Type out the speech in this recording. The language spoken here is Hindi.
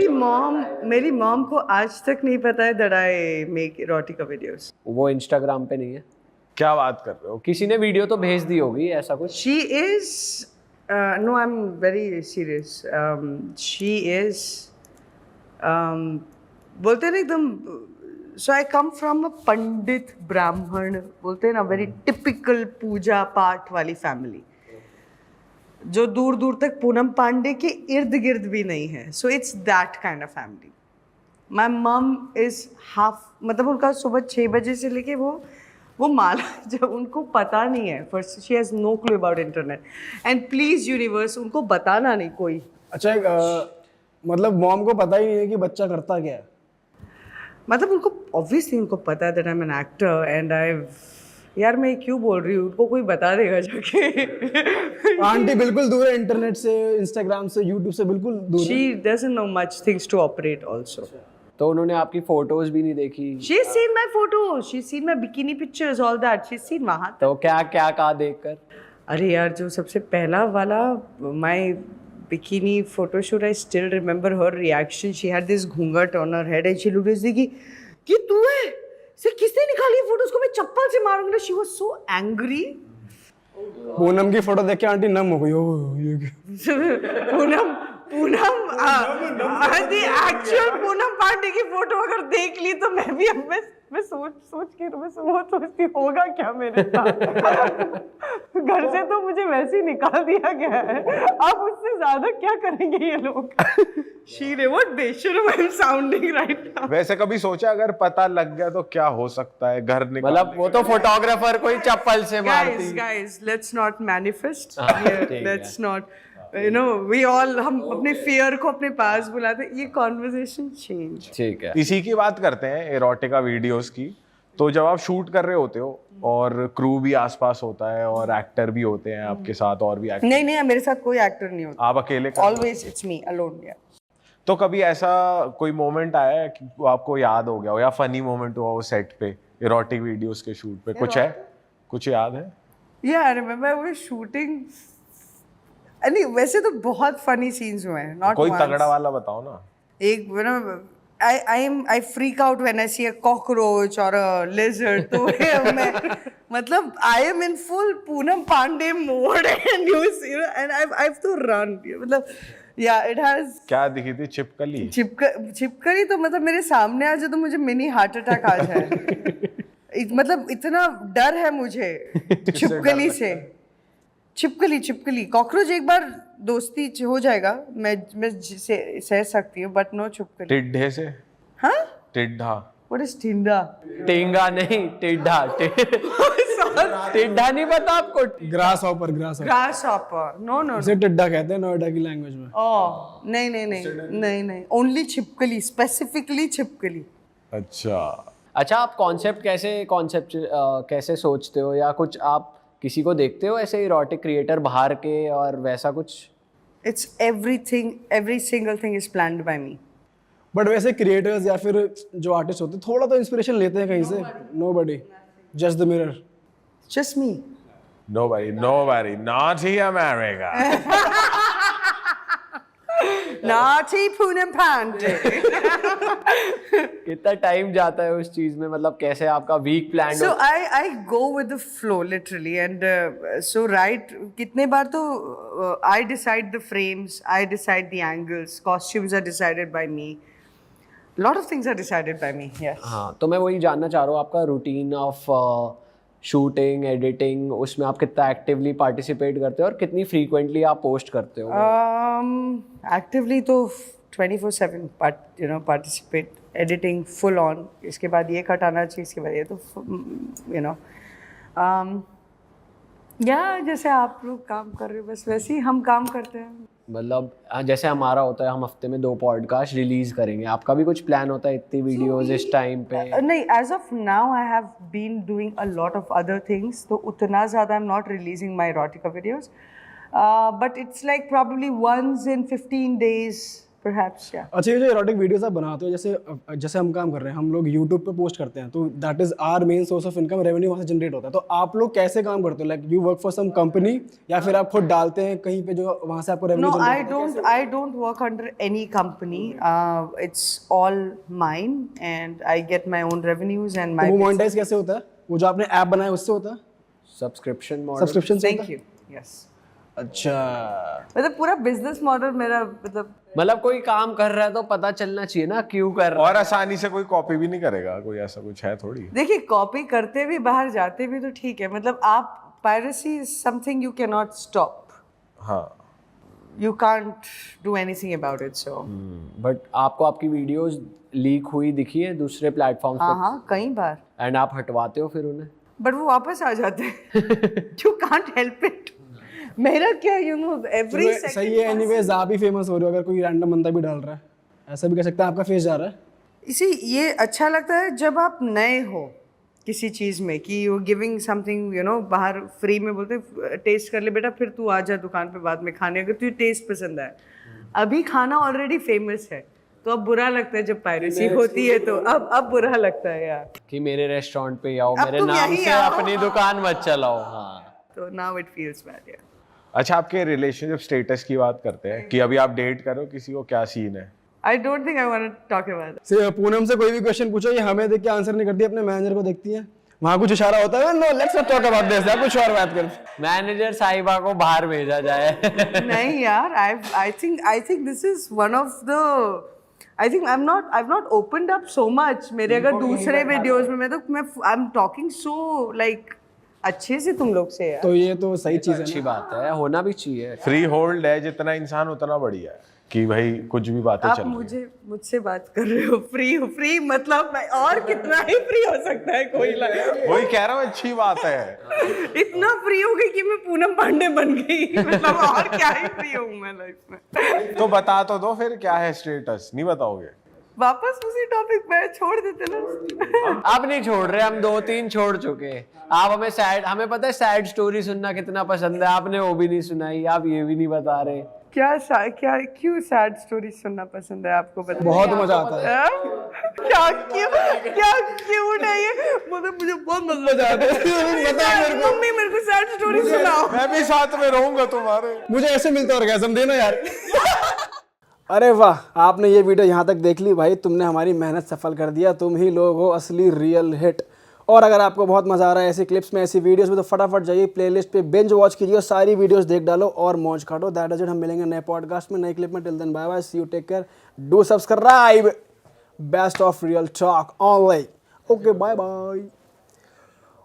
मेरी मॉम को आज तक नहीं पता है that I make erotica videos. वो इंस्टाग्राम पे नहीं है? क्या बात कर रहे हो? किसी ने वीडियो तो भेज दी होगी ऐसा कुछ? She is no, I'm very serious. She is बोलते हैं ना एकदम. So I come from a पंडित ब्राह्मण, बोलते हैं ना, very typical पूजा पाठ वाली family, जो दूर दूर तक पूनम पांडे के इर्द गिर्द भी नहीं है. So it's that kind of family. My mom is half, मतलब उनका सुबह 6 बजे से लेके वो माला, जब उनको पता नहीं है, first she has no clue about internet, and please universe उनको बताना नहीं कोई. अच्छा, मतलब मॉम को पता ही नहीं है कि बच्चा करता क्या है? मतलब उनको obviously उनको पता है that I'm an actor and यार मैं क्यों बोल रही हूँ, उनको कोई बता देगा जाके. आंटी बिल्कुल दूर है इंटरनेट से, इंस्टाग्राम से, यूट्यूब से बिल्कुल दूर है. She doesn't know much things to operate also. तो उन्होंने आपकी फोटोज भी नहीं देखी? She's seen my photos, she's seen my bikini pictures, all that. She's seen वहाँ तक. तो क्या क्या कहा देखकर? अरे यार, जो सबसे पहला वाला my bikini photo shoot, I still remember her reaction. She had this घूंघट on her head and she looked at me कि तू है? से किसने निकाली ये फोटो? उसको मैं चप्पल से मारूंगी. She was so angry. Poonam की फोटो देख के आंटी नम हो गई. ओह ये पूनम the actual पूनम पांडे की फोटो अगर देख ली तो मैं भी अब मैं सोचती होगा क्या मेरे साथ. घर से तो मुझे वैसे ही निकाल दिया गया है, अब उससे ज्यादा क्या करेंगे ये लोग. शीरे what बेशर्म I'm sounding right now. वैसे कभी सोचा अगर पता लग गया तो क्या हो सकता है? घर निकाल, मतलब वो तो फोटोग्राफर कोई चप्पल से मारती. Guys, let's not manifest. ठीक है. Let's not, you know, we all, हम अपने fear को अपने पास बुलाते. ये conversation change. ठीक है. इसी की बात करते हैं, एरोटिका वीडियोस की. तो जब आप शूट कर रहे होते हो और क्रू भी आसपास होता है और एक्टर भी होते हैं आपके साथ, और भी एक्टर? नहीं, मेरे साथ कोई एक्टर नहीं होता. आप अकेले? Always it's me alone. Yeah. तो कभी ऐसा कोई मोमेंट आया है कि आपको याद हो गया हो, या फनी मोमेंट हुआ हो सेट पे, एरोटिक वीडियोस के शूट पे? कुछ है, कुछ याद है? Yeah, I remember I was shooting. नहीं, वैसे तो बहुत फनी सीन्स हुए हैं. Not कोई once. तगड़ा वाला बताओ ना. एक, you know, I freak out when I see a cockroach or a lizard. तो मैं, मतलब I am in full Poonam Pandey mode and you see, and I have to run. मतलब yeah, it has. क्या दिखी थी? छिपकली? छिपकली तो मतलब मेरे सामने आ जाए तो मुझे मिनी हार्ट अटैक आ जाए. मतलब इतना डर है मुझे छिपकली से. छिपकली कॉकरोच एक बार दोस्ती हो जाएगा, मैं सह सकती हूँ, बट नो छिपकली. टिड्ढे से? हाँ? टिड्ढा? What is टिंडा? टिंगा नहीं, टिड्ढा. टिड्ढा नहीं पता आपको? Grass hopper. नो. इसे टिड्डा कहते हैं नोएडा की लैंग्वेज में. ओह नहीं. ओनली छिपकली, स्पेसिफिकली छिपकली. अच्छा, आप कॉन्सेप्ट कैसे सोचते हो, या कुछ आप किसी को देखते हो ऐसे इरोटिक क्रिएटर बाहर के और वैसा कुछ? It's everything, every single thing is planned by me. But वैसे क्रिएटर्स या फिर जो आर्टिस्ट होते हैं थोड़ा तो इंस्पिरेशन लेते हैं कहीं से? Nobody, just the mirror. Just me. Nobody, not in America. Naughty Poonam Pandey. कितना टाइम जाता है उस चीज में, मतलब कैसे आपका week plan? So I go with the flow literally, and so right, कितने बार तो I decide the frames, I decide the angles, costumes are decided by me, lot of things are decided by me. Yes. हाँ, तो मैं वही जानना चाह रहा हूँ आपका रूटीन ऑफ शूटिंग, एडिटिंग, उसमें आप कितना एक्टिवली पार्टिसिपेट करते हो और कितनी फ्रीक्वेंटली आप पोस्ट करते हो? एक्टिवली तो 24/7 पार्टिसिपेट, एडिटिंग फुल ऑन. इसके बाद ये कट आना चाहिए, इसके बाद ये, तो या जैसे आप लोग काम कर रहे हो बस वैसे ही हम काम करते हैं. मतलब जैसे हमारा होता है, हम हफ्ते में 2 पॉडकास्ट रिलीज करेंगे, आपका भी कुछ प्लान होता है इतनी वीडियोस इस टाइम पे? नहीं, as of now I have been doing a lot of other things, तो उतना ज़्यादा I am not releasing my erotica videos, but it's like probably once in 15 days perhaps, yeah. अच्छा, ये जो erotic videos आप बनाते हो, जैसे हम काम कर रहे हैं, हम लोग YouTube पे पोस्ट करते हैं, तो that is our main source of income, revenue वहाँ से जनरेट होता है। तो आप लोग कैसे काम करते हो? Like you work for some company या फिर आप खुद डालते हैं कहीं पे जो वहाँ से आपको revenue No, generate I don't work under any company. It's all mine, and I get my own revenues and my. तो वो monetize कैसे होता है? वो जो आपने ऐप बनाया उससे होता है? Subscription model. सब्सक्रिप्शन से Thank होता है? you. Yes. अच्छा, मतलब पूरा बिजनेस मॉडल मेरा मतलब कोई काम कर रहा है तो पता चलना चाहिए ना क्यों कर रहा और आसानी से कोई कॉपी भी नहीं करेगा, कोई ऐसा कुछ है थोड़ी। देखिए, कॉपी करते भी बाहर जाते भी तो ठीक है, मतलब आप piracy is something you can not stop, हाँ, you can't do anything about it. So but आपको आपकी वीडियोस लीक हुई दिखी है दूसरे प्लेटफॉर्म्स हाँ पे हाँ, कई बार, एंड आप हटवाते हो फिर उन्हें? बट वो वापस आ जाते हैं। You can't help it. मेरा क्या, यू नो, एवरी चलो, सही है। एनीवेज आप ही फेमस हो रहे हो, अगर कोई रैंडम बंदा भी डाल रहा है, ऐसा भी कह सकता है आपका फेस जा रहा है। इसी ये अच्छा लगता है जब आप नए हो किसी चीज़ में, कि you giving something, you know, बाहर फ्री में बोलते टेस्ट कर ले बेटा, फिर तू आ जा दुकान पे बाद में खाने, अगर तुझे टेस्ट पसंद आए। अभी खाना ऑलरेडी फेमस है, तो अब बुरा लगता है जब पायरेसी होती है, तो अब बुरा लगता है यार कि मेरे रेस्टोरेंट पे आओ, अब मेरे तुम नाम यहीं से आओ। अपनी दुकान मत चलाओ। हाँ, तो नाउ इट फील्स बैड यार। अच्छा, आपके रिलेशनशिप स्टेटस की बात करते हैं कि अभी आप डेट करो किसी को, क्या सीन है? I don't think I want to talk about that. से पूनम से कोई भी क्वेश्चन पूछो, ये हमें देख के आंसर नहीं करती, अपने मैनेजर को देखती है, वहाँ कुछ इशारा होता है, no let's not talk about this, कुछ और बात कर। मैनेजर साहिबा को बाहर भेजा जाए। नहीं यार, I think this is one of the, I think I am not opened up so much. मेरे अगर दूसरे वीडियोस में I am talking so like अच्छे से तुम लोग से यार। तो ये तो सही चीज़ है अच्छी ना। बात है, होना भी चाहिए। फ्री होल्ड है, जितना इंसान उतना बढ़िया है कि भाई कुछ भी बातें आप चल रही हैं। मुझसे बात कर रहे हो, फ्री मतलब मैं, और कितना ही फ्री हो सकता है कोई लगा। वही कह रहा हूँ, अच्छी बात है। इतना फ्री हो गई कि मैं पूनम पांडे बन गई। मतलब और क्या ही फ्री हूँ मैं लाइफ में। तो बता तो दो फिर, क्या है स्टेटस? नहीं बताओगे? वापस उसी टॉपिक पे छोड़ देते ना। अब नहीं छोड़ रहे, हम 2-3 छोड़ चुके। आप हमें पता है सैड स्टोरी सुनना कितना पसंद है, आपने वो भी नहीं सुनाई, आप ये भी नहीं बता रहे। क्या क्यों सैड स्टोरी सुनना पसंद है आपको? बता। बहुत मजा आता है। क्या क्यूट है ये, मतलब मुझे बहुत मजा आता है। मम्मी मेरे को सैड स्टोरी सुनाओ। मैं भी साथ में रहूंगा तुम्हारे। मुझे ऐसे मिलता ऑर्गेज़म देना यार। अरे वाह, आपने ये वीडियो यहाँ तक देख ली भाई, तुमने हमारी मेहनत सफल कर दिया, तुम ही लोग हो असली रियल हिट। और अगर आपको बहुत मजा आ रहा है ऐसी क्लिप्स में, ऐसी वीडियोस में, तो फटाफट जाइए प्लेलिस्ट पे, बिंज वॉच कीजिए, सारी वीडियोस देख डालो और मौज काटो। That is it. हम मिलेंगे नए पॉडकास्ट में, नई क्लिप में। Till then bye bye, see you, take care, do subscribe. Best of real talk online. Okay, bye bye.